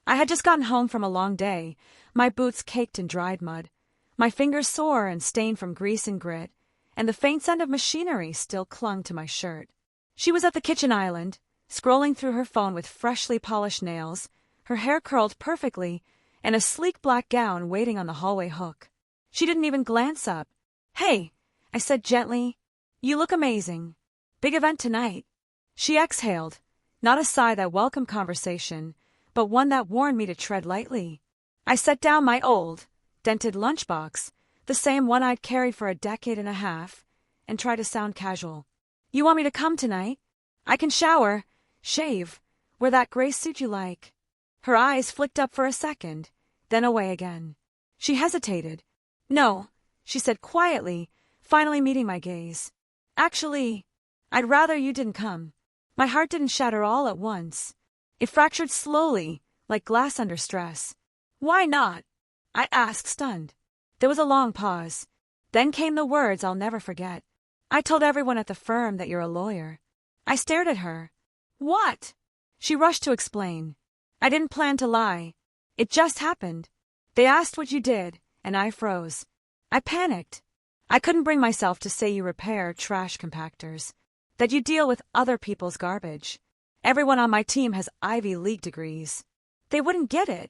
I had just gotten home from a long day, my boots caked in dried mud, my fingers sore and stained from grease and grit, and the faint scent of machinery still clung to my shirt. She was at the kitchen island, scrolling through her phone with freshly polished nails, her hair curled perfectly, and a sleek black gown waiting on the hallway hook. She didn't even glance up. "Hey," I said gently, "you look amazing. Big event tonight." She exhaled, not a sigh that welcomed conversation, but one that warned me to tread lightly. I set down my old, dented lunchbox, the same one I'd carried for a decade and a half, and tried to sound casual. "You want me to come tonight? I can shower, shave, wear that gray suit you like." Her eyes flicked up for a second, then away again. She hesitated. "No," she said quietly, finally meeting my gaze. "Actually, I'd rather you didn't come." My heart didn't shatter all at once. It fractured slowly, like glass under stress. "Why not?" I asked, stunned. There was a long pause. Then came the words I'll never forget. "I told everyone at the firm that you're a lawyer." I stared at her. "What?" She rushed to explain. "I didn't plan to lie. It just happened. They asked what you did, and I froze. I panicked. I couldn't bring myself to say you repair trash compactors, that you deal with other people's garbage. Everyone on my team has Ivy League degrees. They wouldn't get it."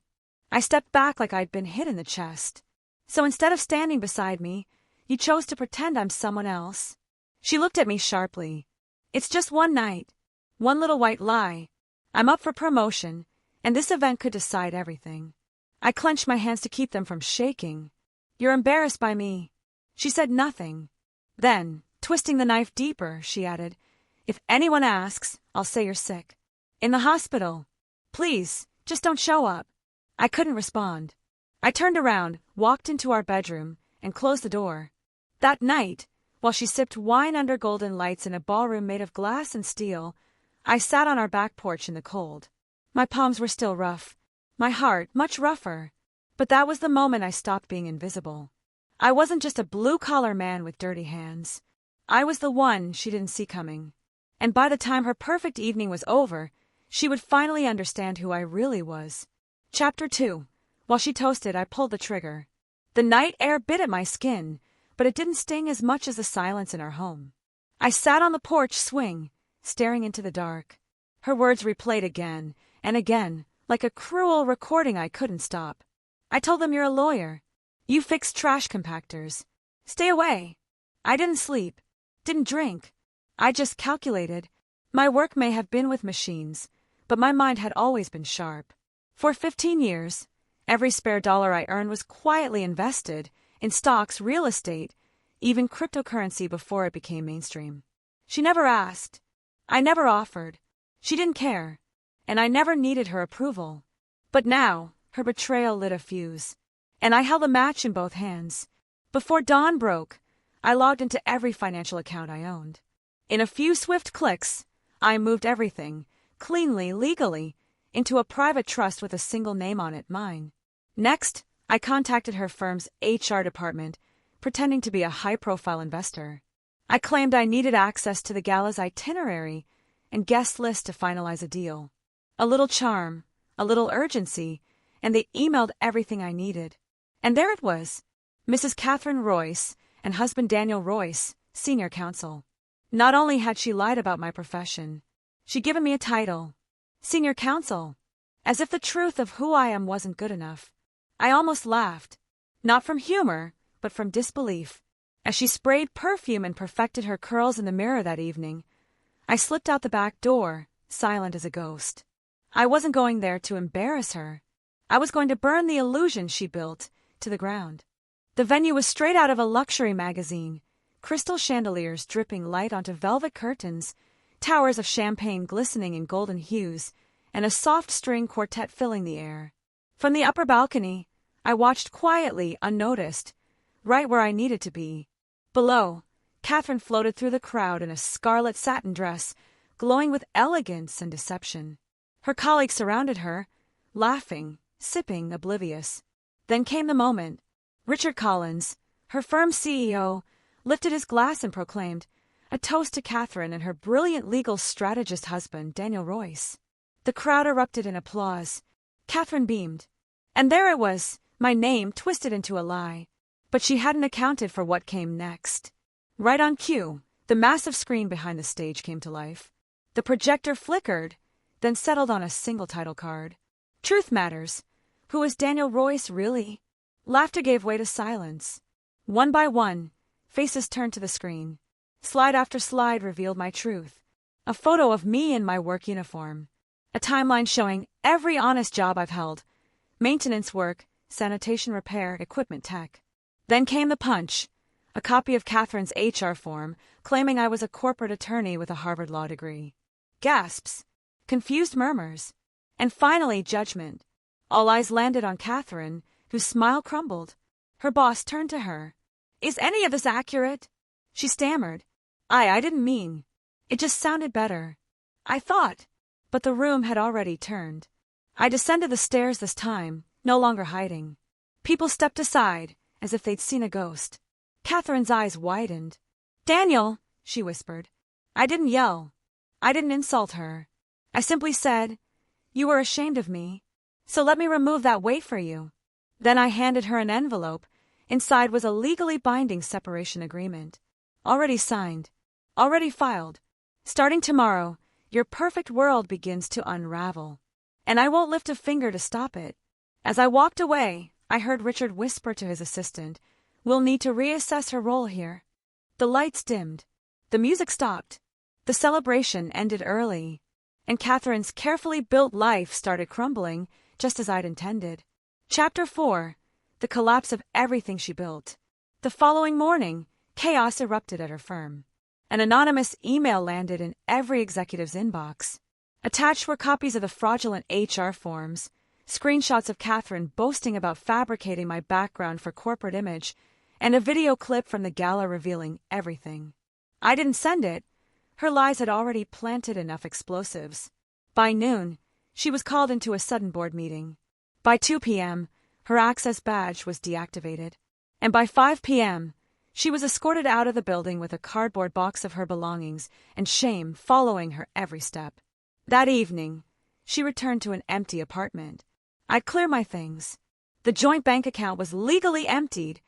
I stepped back like I'd been hit in the chest. "So instead of standing beside me, you chose to pretend I'm someone else?" She looked at me sharply. "It's just one night. One little white lie. I'm up for promotion, and this event could decide everything." I clenched my hands to keep them from shaking. "You're embarrassed by me." She said nothing. Then, twisting the knife deeper, she added, "If anyone asks, I'll say you're sick. In the hospital. Please, just don't show up." I couldn't respond. I turned around, walked into our bedroom, and closed the door. That night, while she sipped wine under golden lights in a ballroom made of glass and steel, I sat on our back porch in the cold. My palms were still rough, my heart much rougher, but that was the moment I stopped being invisible. I wasn't just a blue-collar man with dirty hands. I was the one she didn't see coming. And by the time her perfect evening was over, she would finally understand who I really was. Chapter 2. While she toasted, I pulled the trigger. The night air bit at my skin, but it didn't sting as much as the silence in our home. I sat on the porch swing, staring into the dark. Her words replayed again and again, like a cruel recording I couldn't stop. "I told them you're a lawyer. You fix trash compactors. Stay away." I didn't sleep, didn't drink. I just calculated. My work may have been with machines, but my mind had always been sharp. For 15 years, every spare dollar I earned was quietly invested in stocks, real estate, even cryptocurrency before it became mainstream. She never asked. I never offered. She didn't care, and I never needed her approval. But now, her betrayal lit a fuse, and I held a match in both hands. Before dawn broke, I logged into every financial account I owned. In a few swift clicks, I moved everything, cleanly, legally, into a private trust with a single name on it, mine. Next, I contacted her firm's HR department, pretending to be a high-profile investor. I claimed I needed access to the Gala's itinerary and guest list to finalize a deal. A little charm, a little urgency, and they emailed everything I needed. And there it was, Mrs. Catherine Royce and husband Daniel Royce, senior counsel. Not only had she lied about my profession, she'd given me a title, senior counsel, as if the truth of who I am wasn't good enough. I almost laughed, not from humor, but from disbelief. As she sprayed perfume and perfected her curls in the mirror that evening, I slipped out the back door, silent as a ghost. I wasn't going there to embarrass her. I was going to burn the illusion she built to the ground. The venue was straight out of a luxury magazine, crystal chandeliers dripping light onto velvet curtains, towers of champagne glistening in golden hues, and a soft string quartet filling the air. From the upper balcony, I watched quietly, unnoticed, right where I needed to be. Below, Catherine floated through the crowd in a scarlet satin dress, glowing with elegance and deception. Her colleagues surrounded her, laughing, sipping, oblivious. Then came the moment. Richard Collins, her firm's CEO, lifted his glass and proclaimed, a toast to Catherine and her brilliant legal strategist husband, Daniel Royce. The crowd erupted in applause. Catherine beamed. And there it was, my name twisted into a lie. But she hadn't accounted for what came next. Right on cue, the massive screen behind the stage came to life. The projector flickered, then settled on a single title card. Truth Matters. Who is Daniel Royce, really? Laughter gave way to silence. One by one, faces turned to the screen. Slide after slide revealed my truth. A photo of me in my work uniform. A timeline showing every honest job I've held. Maintenance work, sanitation repair, equipment tech. Then came the punch. A copy of Catherine's HR form, claiming I was a corporate attorney with a Harvard law degree. Gasps. Confused murmurs. And finally, judgment. All eyes landed on Catherine, whose smile crumbled. Her boss turned to her. Is any of this accurate? She stammered. I didn't mean. It just sounded better. I thought. But the room had already turned. I descended the stairs this time, no longer hiding. People stepped aside, as if they'd seen a ghost. Catherine's eyes widened. Daniel, she whispered. I didn't yell. I didn't insult her. I simply said, you were ashamed of me, so let me remove that weight for you. Then I handed her an envelope. Inside was a legally binding separation agreement. Already signed. Already filed. Starting tomorrow, your perfect world begins to unravel. And I won't lift a finger to stop it. As I walked away, I heard Richard whisper to his assistant, we'll need to reassess her role here. The lights dimmed. The music stopped. The celebration ended early. And Catherine's carefully built life started crumbling, just as I'd intended. Chapter 4. The collapse of everything she built. The following morning, chaos erupted at her firm. An anonymous email landed in every executive's inbox. Attached were copies of the fraudulent HR forms, screenshots of Catherine boasting about fabricating my background for corporate image, and a video clip from the Gala revealing everything. I didn't send it. Her lies had already planted enough explosives. By noon, she was called into a sudden board meeting. By 2 p.m., her access badge was deactivated. And by 5 p.m., she was escorted out of the building with a cardboard box of her belongings and shame following her every step. That evening, she returned to an empty apartment. I'd clear my things. The joint bank account was legally emptied,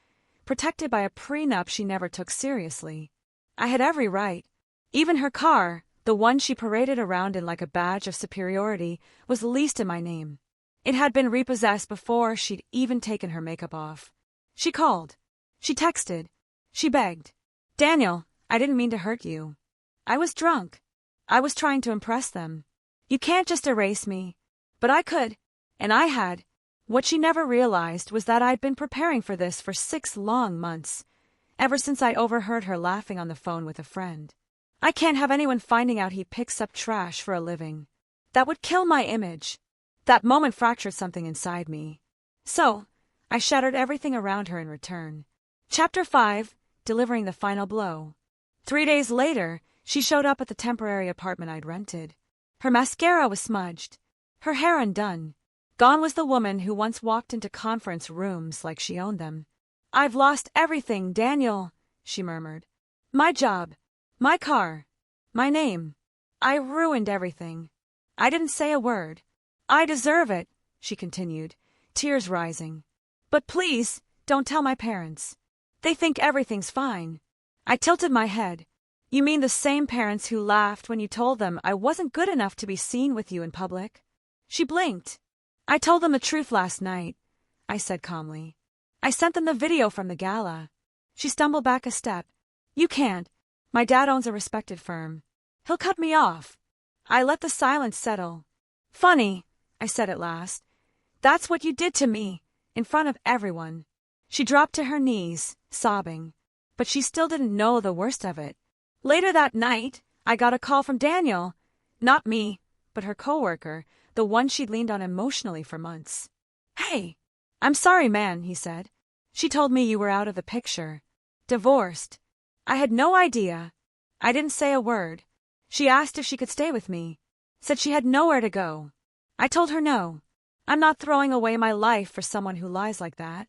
protected by a prenup she never took seriously. I had every right. Even her car, the one she paraded around in like a badge of superiority, was leased in my name. It had been repossessed before she'd even taken her makeup off. She called. She texted. She begged. Daniel, I didn't mean to hurt you. I was drunk. I was trying to impress them. You can't just erase me. But I could. And I had. What she never realized was that I'd been preparing for this for 6 long months, ever since I overheard her laughing on the phone with a friend. I can't have anyone finding out he picks up trash for a living. That would kill my image. That moment fractured something inside me. So, I shattered everything around her in return. Chapter 5. Delivering the final blow. 3 days later, she showed up at the temporary apartment I'd rented. Her mascara was smudged. Her hair undone. Gone was the woman who once walked into conference rooms like she owned them. I've lost everything, Daniel, she murmured. My job. My car. My name. I ruined everything. I didn't say a word. I deserve it, she continued, tears rising. But please, don't tell my parents. They think everything's fine. I tilted my head. You mean the same parents who laughed when you told them I wasn't good enough to be seen with you in public? She blinked. I told them the truth last night, I said calmly. I sent them the video from the gala. She stumbled back a step. You can't. My dad owns a respected firm. He'll cut me off. I let the silence settle. Funny, I said at last. That's what you did to me, in front of everyone. She dropped to her knees, sobbing. But she still didn't know the worst of it. Later that night, I got a call from Daniel. Not me, but her coworker, the one she'd leaned on emotionally for months. Hey, I'm sorry, man, he said. She told me you were out of the picture. Divorced. I had no idea. I didn't say a word. She asked if she could stay with me. Said she had nowhere to go. I told her no. I'm not throwing away my life for someone who lies like that.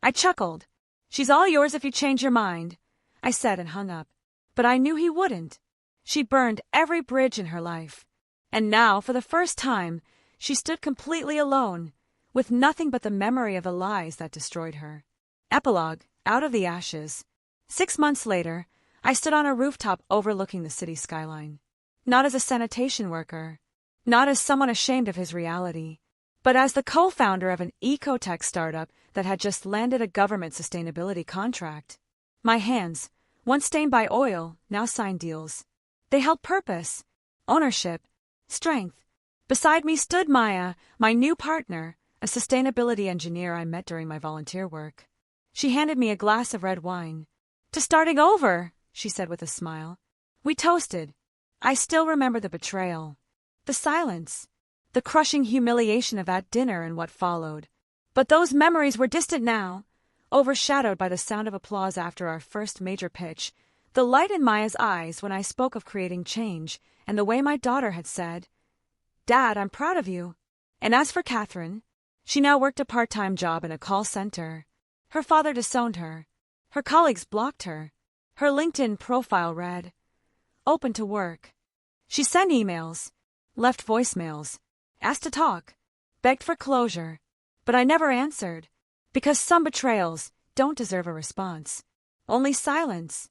I chuckled. She's all yours if you change your mind, I said and hung up. But I knew he wouldn't. She'd burned every bridge in her life. And now, for the first time, she stood completely alone, with nothing but the memory of the lies that destroyed her. Epilogue, Out of the Ashes. 6 months later, I stood on a rooftop overlooking the city skyline. Not as a sanitation worker, not as someone ashamed of his reality, but as the co-founder of an eco-tech startup that had just landed a government sustainability contract. My hands, once stained by oil, now signed deals. They held purpose, ownership, strength. Beside me stood Maya, my new partner, a sustainability engineer I met during my volunteer work. She handed me a glass of red wine. "To starting over," she said with a smile. We toasted. I still remember the betrayal, the silence, the crushing humiliation of that dinner and what followed. But those memories were distant now, overshadowed by the sound of applause after our first major pitch, the light in Maya's eyes when I spoke of creating change, and the way my daughter had said, "Dad, I'm proud of you." And as for Catherine, she now worked a part-time job in a call center. Her father disowned her. Her colleagues blocked her. Her LinkedIn profile read, "Open to work." She sent emails, left voicemails, asked to talk, begged for closure, but I never answered, because some betrayals don't deserve a response, only silence.